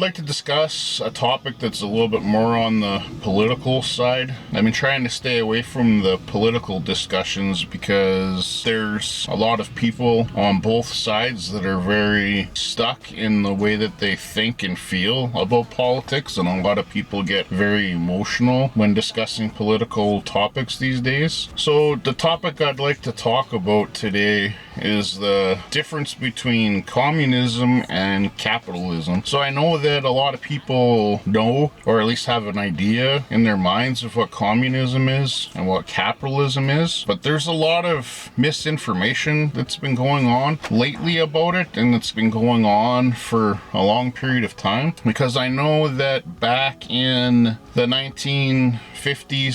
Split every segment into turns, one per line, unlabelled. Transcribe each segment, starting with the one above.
like to discuss a topic that's a little bit more on the political side. I've been trying to stay away from the political discussions because there's a lot of people on both sides that are very stuck in the way that they think and feel about politics, and a lot of people get very emotional when discussing political topics these days. So the topic I'd like to talk about today is the difference between communism and capitalism. So I know that a lot of people know, or at least have an idea in their minds of what communism is and what capitalism is, but there's a lot of misinformation that's been going on lately about it, and it's been going on for a long period of time, because I know that back in the 1950s,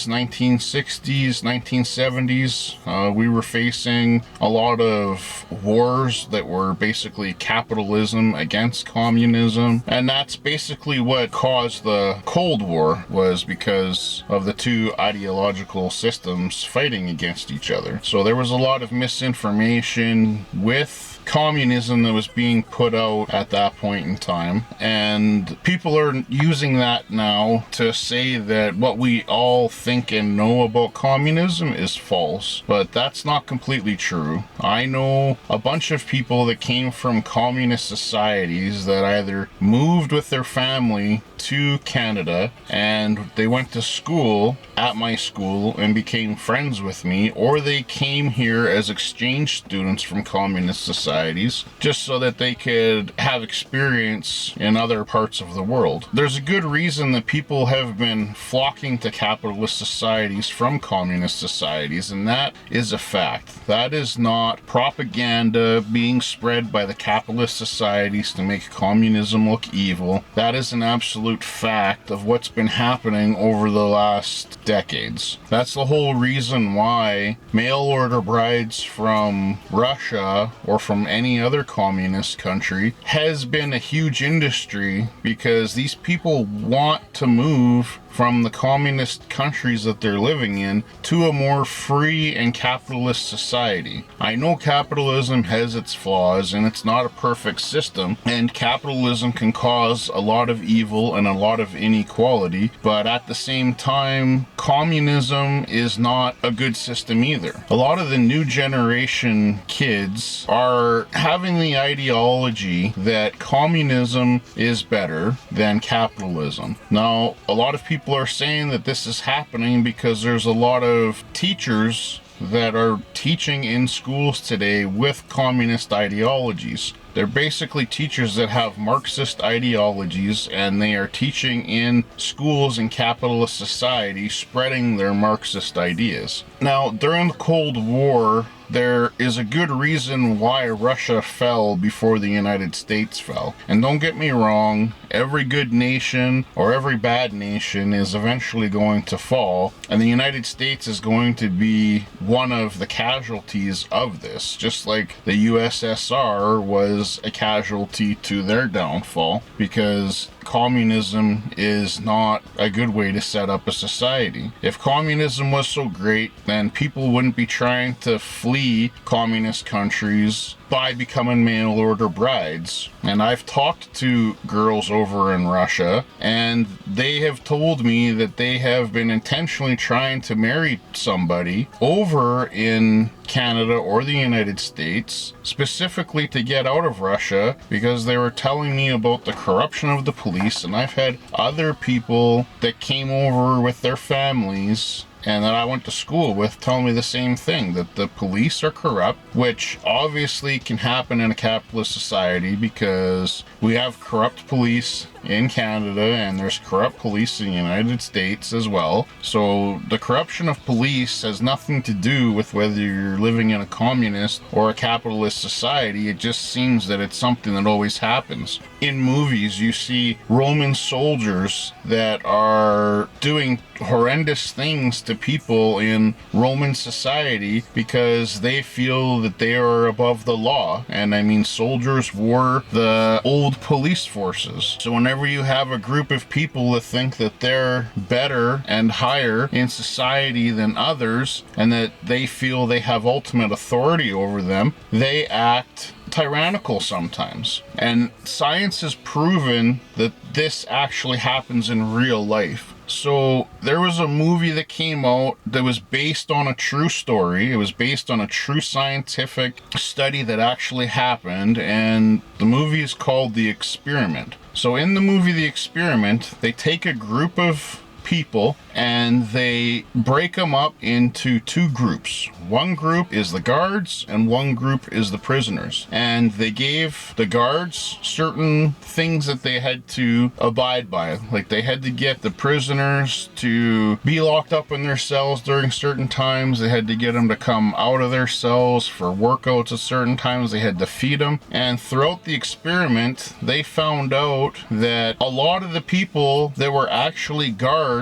1960s, 1970s, we were facing a lot of wars that were basically capitalism against communism, and that's basically what caused the Cold War, was because of the two ideological systems fighting against each other. So there was a lot of misinformation with communism that was being put out at that point in time, and people are using that now to say that what we all think and know about communism is false, but that's not completely true. I know a bunch of people that came from communist societies that either moved with their family to Canada and they went to school at my school and became friends with me, or they came here as exchange students from communist societies just so that they could have experience in other parts of the world. There's a good reason that people have been flocking to capitalist societies from communist societies, and that is a fact. That is not propaganda being spread by the capitalist societies to make communism look evil. That is an absolute fact of what's been happening over the last decades. That's the whole reason why mail order brides from Russia or from any other communist country has been a huge industry, because these people want to move from the communist countries that they're living in to a more free and capitalist society. I know capitalism has its flaws and it's not a perfect system, and capitalism can cause a lot of evil and a lot of inequality, but at the same time, communism is not a good system either. A lot of the new generation kids are having the ideology that communism is better than capitalism. Now, a lot of people are saying that this is happening because there's a lot of teachers that are teaching in schools today with communist ideologies. They're basically teachers that have Marxist ideologies, and they are teaching in schools in capitalist society, spreading their Marxist ideas. Now, during the Cold War, there is a good reason why Russia fell before the United States fell. And don't get me wrong, every good nation or every bad nation is eventually going to fall, and the United States is going to be one of the casualties of this, just like the USSR was a casualty to their downfall, because communism is not a good way to set up a society. If communism was so great, then people wouldn't be trying to flee communist countries by becoming mail order brides. And I've talked to girls over in Russia, and they have told me that they have been intentionally trying to marry somebody over in Canada or the United States, specifically to get out of Russia, because they were telling me about the corruption of the police. And I've had other people that came over with their families and that I went to school with tell me the same thing, that the police are corrupt, which obviously can happen in a capitalist society because we have corrupt police in Canada and there's corrupt police in the United States as well. So the corruption of police has nothing to do with whether you're living in a communist or a capitalist society. It just seems that it's something that always happens. In movies, you see Roman soldiers that are doing horrendous things to people in Roman society because they feel that they are above the law. And I mean, soldiers were the old police forces. So whenever you have a group of people that think that they're better and higher in society than others, and that they feel they have ultimate authority over them, they act tyrannical sometimes. And science has proven that this actually happens in real life. So there was a movie that came out that was based on a true story. It was based on a true scientific study that actually happened, and the movie is called The Experiment. So in the movie The Experiment, they take a group of people and they break them up into two groups. One group is the guards and one group is the prisoners. And they gave the guards certain things that they had to abide by. Like they had to get the prisoners to be locked up in their cells during certain times. They had to get them to come out of their cells for workouts at certain times. They had to feed them. And throughout the experiment, they found out that a lot of the people that were actually guards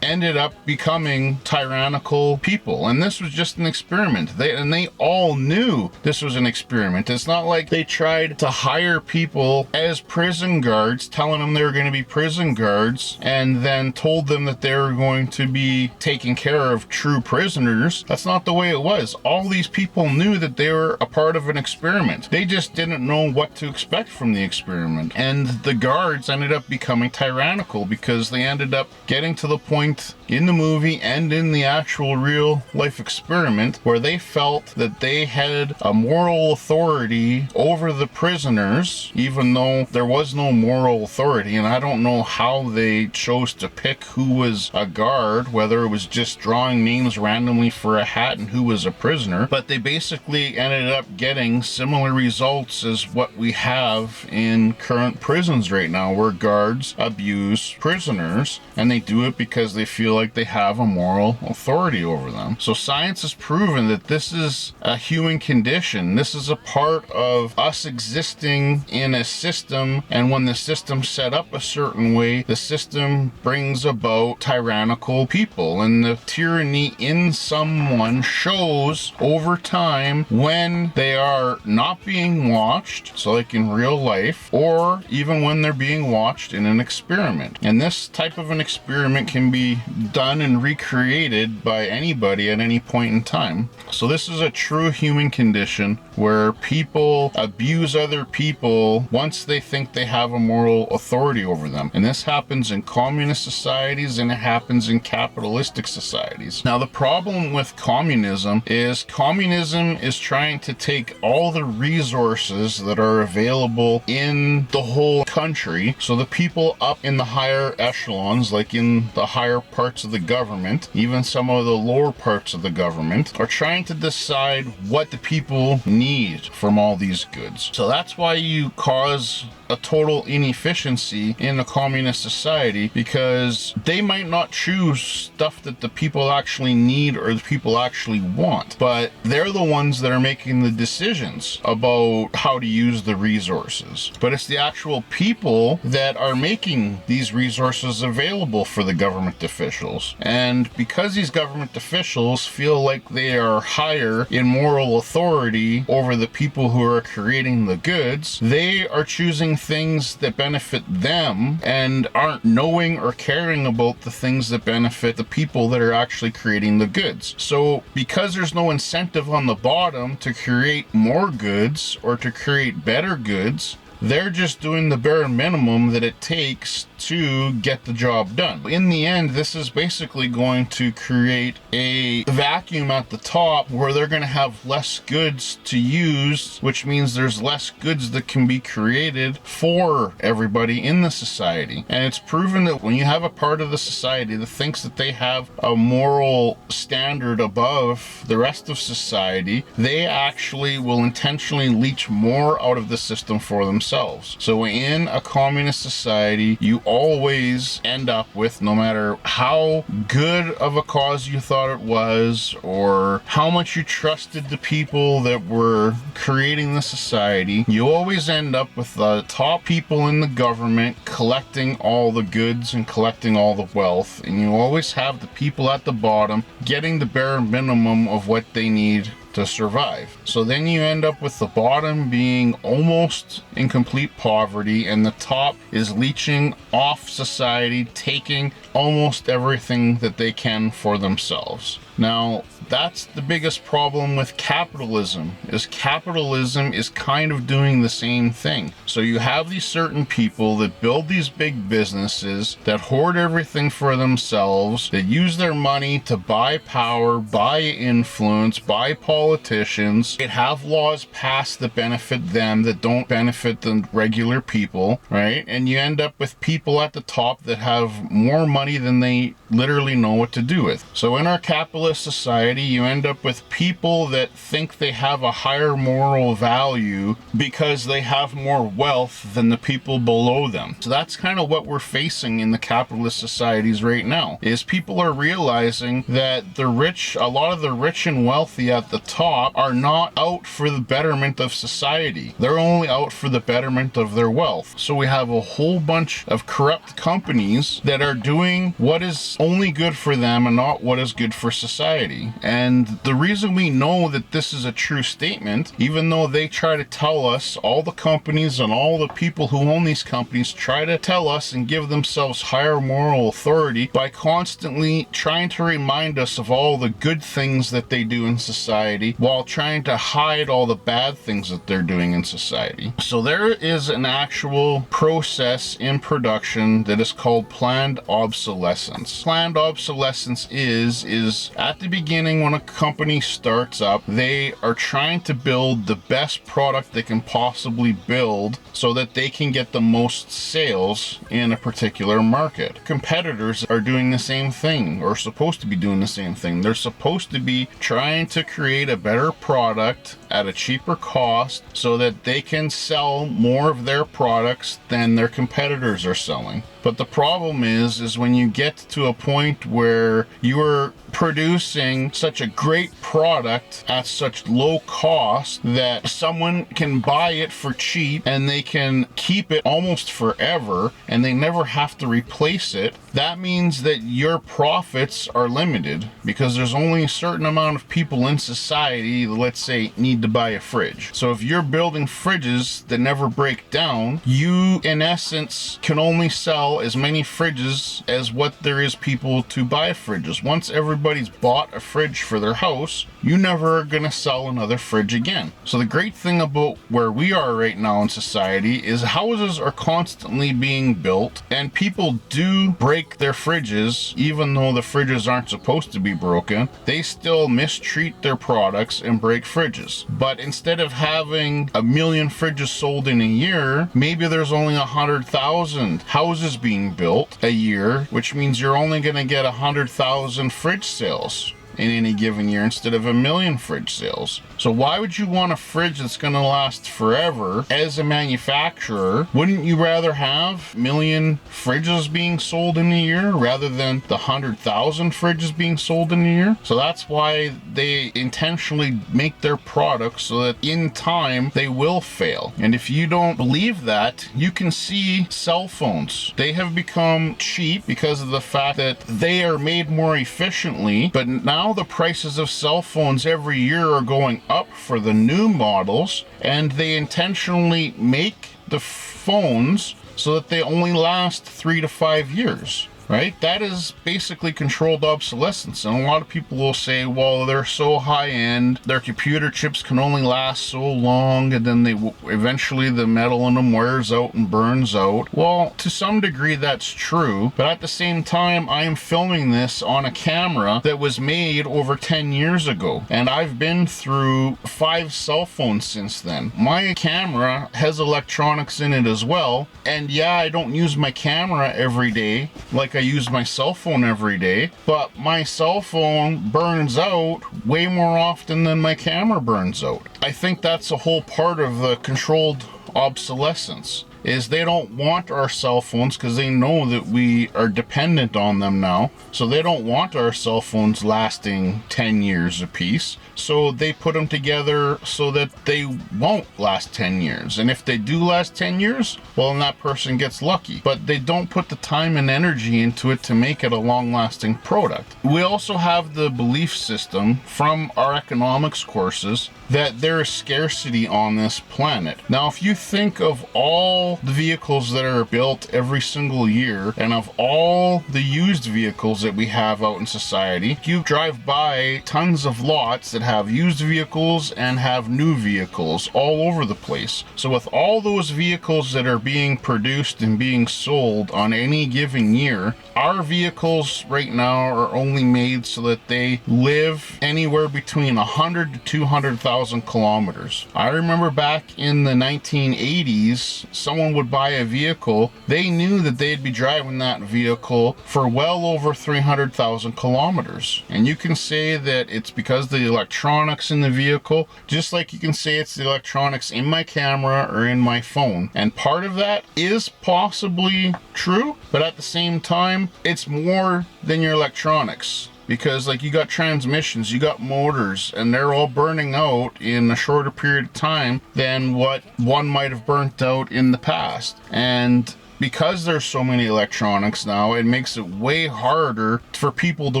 ended up becoming tyrannical people. And this was just an experiment. They all knew this was an experiment. It's not like they tried to hire people as prison guards, telling them they were going to be prison guards, and then told them that they were going to be taking care of true prisoners. That's not the way it was. All these people knew that they were a part of an experiment. They just didn't know what to expect from the experiment. And the guards ended up becoming tyrannical because they ended up getting to the point in the movie and in the actual real life experiment where they felt that they had a moral authority over the prisoners, even though there was no moral authority. And I don't know how they chose to pick who was a guard, whether it was just drawing names randomly for a hat and who was a prisoner, but they basically ended up getting similar results as what we have in current prisons right now, where guards abuse prisoners, and they do it because they feel like they have a moral authority over them. So science has proven that this is a human condition. This is a part of us existing in a system, and when the system's set up a certain way, the system brings about tyrannical people, and the tyranny in someone shows over time when they are not being watched, so like in real life, or even when they're being watched in an experiment. And this type of an experiment can be done and recreated by anybody at any point in time. So this is a true human condition where people abuse other people once they think they have a moral authority over them. And this happens in communist societies and it happens in capitalistic societies. Now the problem with communism is trying to take all the resources that are available in the whole country. So the people up in the higher echelons, like in the higher parts of the government, even some of the lower parts of the government, are trying to decide what the people need from all these goods. So that's why you cause a total inefficiency in a communist society, because they might not choose stuff that the people actually need or the people actually want, but they're the ones that are making the decisions about how to use the resources. But it's the actual people that are making these resources available for the government officials. And because these government officials feel like they are higher in moral authority over the people who are creating the goods, they are choosing things that benefit them and aren't knowing or caring about the things that benefit the people that are actually creating the goods. So because there's no incentive on the bottom to create more goods or to create better goods, they're just doing the bare minimum that it takes to get the job done. In the end, this is basically going to create a vacuum at the top where they're going to have less goods to use, which means there's less goods that can be created for everybody in the society. And it's proven that when you have a part of the society that thinks that they have a moral standard above the rest of society, they actually will intentionally leech more out of the system for themselves. So in a communist society, you always end up with, no matter how good of a cause you thought it was or how much you trusted the people that were creating the society, you always end up with the top people in the government collecting all the goods and collecting all the wealth, and you always have the people at the bottom getting the bare minimum of what they need to survive. So then you end up with the bottom being almost in complete poverty, and the top is leeching off society, taking almost everything that they can for themselves. Now, that's the biggest problem with capitalism is kind of doing the same thing. So you have these certain people that build these big businesses that hoard everything for themselves, that use their money to buy power, buy influence, buy politicians, that have laws passed that benefit them, that don't benefit the regular people, right? And you end up with people at the top that have more money than they literally know what to do with. So in our capitalist society, you end up with people that think they have a higher moral value because they have more wealth than the people below them. So that's kind of what we're facing in the capitalist societies right now, is people are realizing that the rich, a lot of the rich and wealthy at the top are not out for the betterment of society. They're only out for the betterment of their wealth. So we have a whole bunch of corrupt companies that are doing what is only good for them and not what is good for society. And the reason we know that this is a true statement, even though they try to tell us, all the companies and all the people who own these companies try to tell us and give themselves higher moral authority by constantly trying to remind us of all the good things that they do in society while trying to hide all the bad things that they're doing in society. So there is an actual process in production that is called planned obsolescence. Planned obsolescence is at the beginning when a company starts up, they are trying to build the best product they can possibly build so that they can get the most sales in a particular market. Competitors are doing the same thing, or supposed to be doing the same thing. They're supposed to be trying to create a better product at a cheaper cost so that they can sell more of their products than their competitors are selling. But the problem is when you get to a point where you are producing such a great product at such low cost that someone can buy it for cheap and they can keep it almost forever and they never have to replace it, that means that your profits are limited because there's only a certain amount of people in society that, let's say, need to buy a fridge. So if you're building fridges that never break down, you in essence can only sell as many fridges as what there is people to buy fridges. Once everybody's bought a fridge for their house, you never are gonna sell another fridge again. So the great thing about where we are right now in society is houses are constantly being built and people do break their fridges. Even though the fridges aren't supposed to be broken, they still mistreat their products and break fridges. But instead of having 1 million fridges sold in a year, maybe there's only 100,000 houses being built a year, which means you're only going to get 100,000 fridge sales in any given year instead of 1 million fridge sales. So why would you want a fridge that's going to last forever? As a manufacturer, wouldn't you rather have 1 million fridges being sold in a year rather than the 100,000 fridges being sold in a year? So that's why they intentionally make their products so that in time they will fail. And if you don't believe that, you can see cell phones. They have become cheap because of the fact that they are made more efficiently, but now the prices of cell phones every year are going up for the new models, and they intentionally make the phones so that they only last 3 to 5 years. Right? That is basically controlled obsolescence. And a lot of people will say, well, they're so high end, their computer chips can only last so long, and then eventually the metal in them wears out and burns out. Well, to some degree that's true, but at the same time, I am filming this on a camera that was made over 10 years ago, and I've been through 5 cell phones since then. My camera has electronics in it as well, and yeah, I don't use my camera every day like I use my cell phone every day, but my cell phone burns out way more often than my camera burns out. I think that's a whole part of the controlled obsolescence. is they don't want our cell phones because they know that we are dependent on them now. So they don't want our cell phones lasting 10 years apiece. So they put them together so that they won't last 10 years. And if they do last 10 years, well, then that person gets lucky. But they don't put the time and energy into it to make it a long-lasting product. We also have the belief system from our economics courses that there is scarcity on this planet. Now, if you think of all the vehicles that are built every single year and of all the used vehicles that we have out in society, you drive by tons of lots that have used vehicles and have new vehicles all over the place. So with all those vehicles that are being produced and being sold on any given year, our vehicles right now are only made so that they live anywhere between 100 to 200,000 kilometers. I remember back in the 1980s, someone would buy a vehicle, they knew that they'd be driving that vehicle for well over 300,000 kilometers. And you can say that it's because the electronics in the vehicle, just like you can say it's the electronics in my camera or in my phone. And part of that is possibly true, but at the same time, it's more than your electronics. Because like you got transmissions, you got motors, and they're all burning out in a shorter period of time than what one might have burnt out in the past. And because there's so many electronics now, it makes it way harder for people to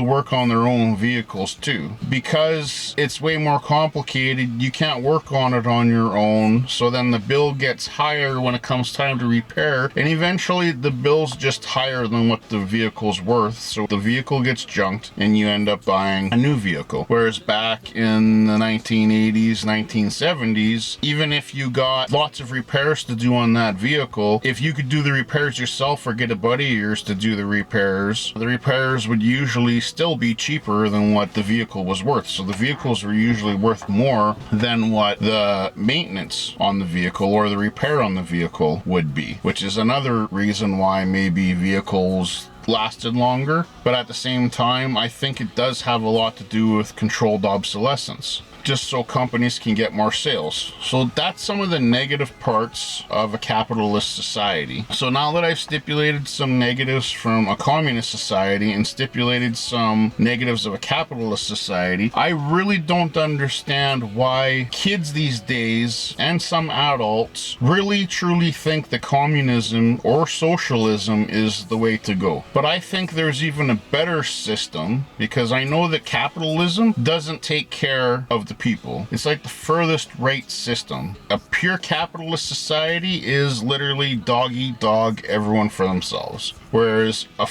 work on their own vehicles too. Because it's way more complicated, you can't work on it on your own, so then the bill gets higher when it comes time to repair, and eventually the bill's just higher than what the vehicle's worth, so the vehicle gets junked and you end up buying a new vehicle. Whereas back in the 1980s, 1970s, even if you got lots of repairs to do on that vehicle, if you could do the repairs yourself or get a buddy of yours to do the repairs would usually still be cheaper than what the vehicle was worth. So the vehicles were usually worth more than what the maintenance on the vehicle or the repair on the vehicle would be, which is another reason why maybe vehicles lasted longer. But at the same time, I think it does have a lot to do with controlled obsolescence, just so companies can get more sales. So that's some of the negative parts of a capitalist society. So now that I've stipulated some negatives from a communist society and stipulated some negatives of a capitalist society, I really don't understand why kids these days and some adults really truly think that communism or socialism is the way to go. But I think there's even a better system, because I know that capitalism doesn't take care of the people. It's like the furthest right system. A pure capitalist society is literally dog eat dog, everyone for themselves. Whereas a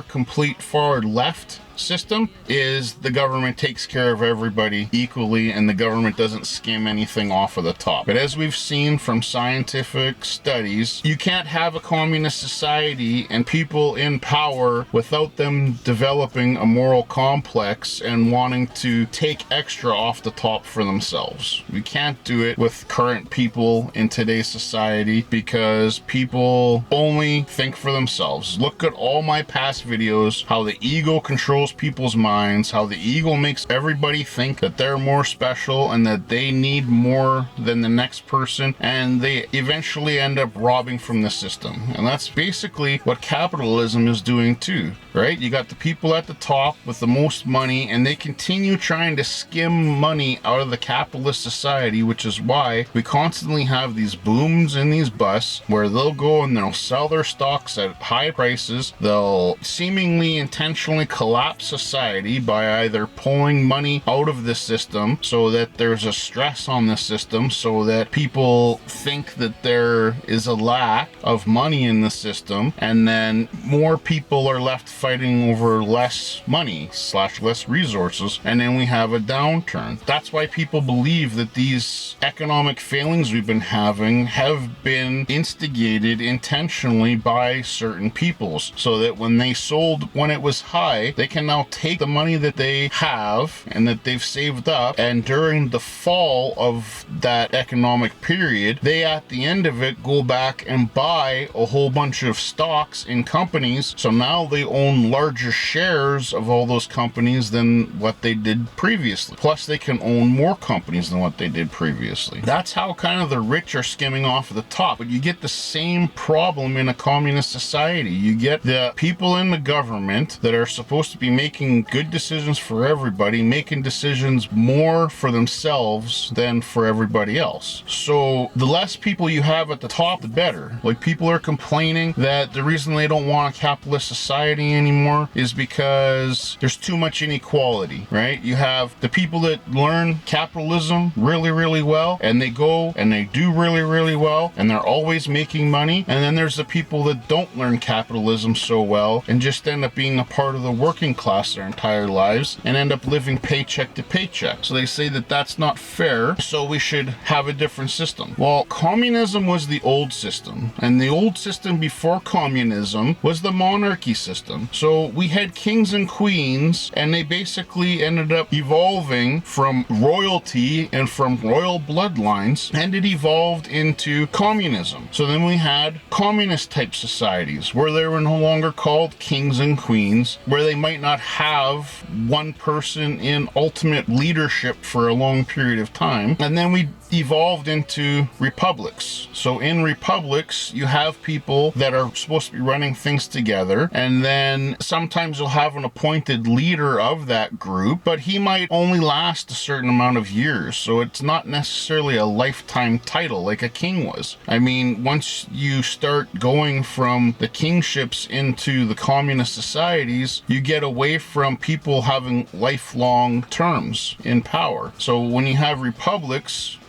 complete far left system is the government takes care of everybody equally and the government doesn't skim anything off of the top. But as we've seen from scientific studies, you can't have a communist society and people in power without them developing a moral complex and wanting to take extra off the top for themselves. We can't do it with current people in today's society because people only think for themselves. Look at all my past videos, how the ego controls people's minds, how the ego makes everybody think that they're more special and that they need more than the next person, and they eventually end up robbing from the system. And that's basically what capitalism is doing too, right? You got the people at the top with the most money, and they continue trying to skim money out of the capitalist society, which is why we constantly have these booms and these busts where they'll go and they'll sell their stocks at high prices. They'll seemingly intentionally collapse society by either pulling money out of the system so that there's a stress on the system, so that people think that there is a lack of money in the system, and then more people are left fighting over less money / less resources, and then we have a downturn. That's why people believe that these economic failings we've been having have been instigated intentionally by certain peoples, so that when they sold when it was high, they can can now take the money that they have and that they've saved up, and during the fall of that economic period, they at the end of it go back and buy a whole bunch of stocks in companies. So now they own larger shares of all those companies than what they did previously. Plus they can own more companies than what they did previously. That's how kind of the rich are skimming off of the top. But you get the same problem in a communist society. You get the people in the government that are supposed to be making good decisions for everybody, making decisions more for themselves than for everybody else. So the less people you have at the top, the better. Like, people are complaining that the reason they don't want a capitalist society anymore is because there's too much inequality, right? You have the people that learn capitalism really, really well, and they go and they do really, really well, and they're always making money. And then there's the people that don't learn capitalism so well and just end up being a part of the working class their entire lives and end up living paycheck to paycheck. So they say that that's not fair, so we should have a different system. Well, communism was the old system, and the old system before communism was the monarchy system. So we had kings and queens, and they basically ended up evolving from royalty and from royal bloodlines, and it evolved into communism. So then we had communist type societies where they were no longer called kings and queens, where they might not have one person in ultimate leadership for a long period of time. And then we evolved into republics. So in republics, you have people that are supposed to be running things together, and then sometimes you'll have an appointed leader of that group, but he might only last a certain amount of years. So it's not necessarily a lifetime title like a king was. I mean, once you start going from the kingships into the communist societies, you get away from people having lifelong terms in power. So when you have republics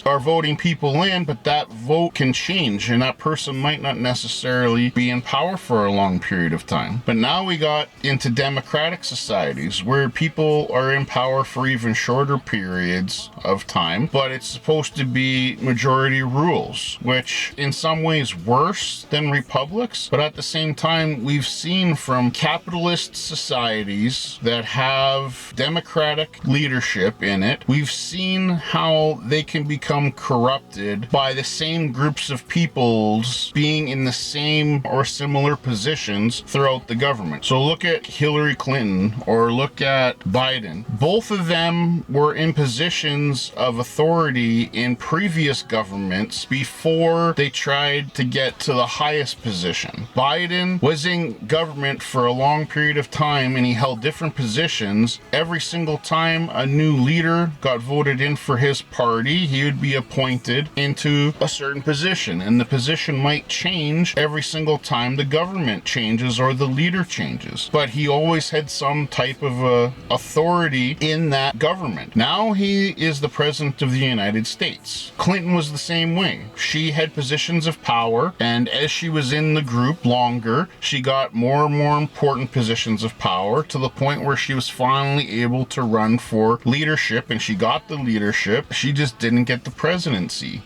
are voting people in, but that vote can change, and that person might not necessarily be in power for a long period of time. But now we got into democratic societies where people are in power for even shorter periods of time, but it's supposed to be majority rules, which in some ways worse than republics. But at the same time, we've seen from capitalist societies that have democratic leadership in it, we've seen how they can become corrupted by the same groups of peoples being in the same or similar positions throughout the government. So look at Hillary Clinton or look at Biden. Both of them were in positions of authority in previous governments before they tried to get to the highest position. Biden was in government for a long period of time, and he held different positions. Every single time a new leader got voted in for his party, he would be appointed into a certain position, and the position might change every single time the government changes or the leader changes, but he always had some type of authority in that government. Now he is the president of the United States. Clinton was the same way. She had positions of power, and as she was in the group longer, she got more and more important positions of power to the point where she was finally able to run for leadership, and she got the leadership. She just didn't get the presidency.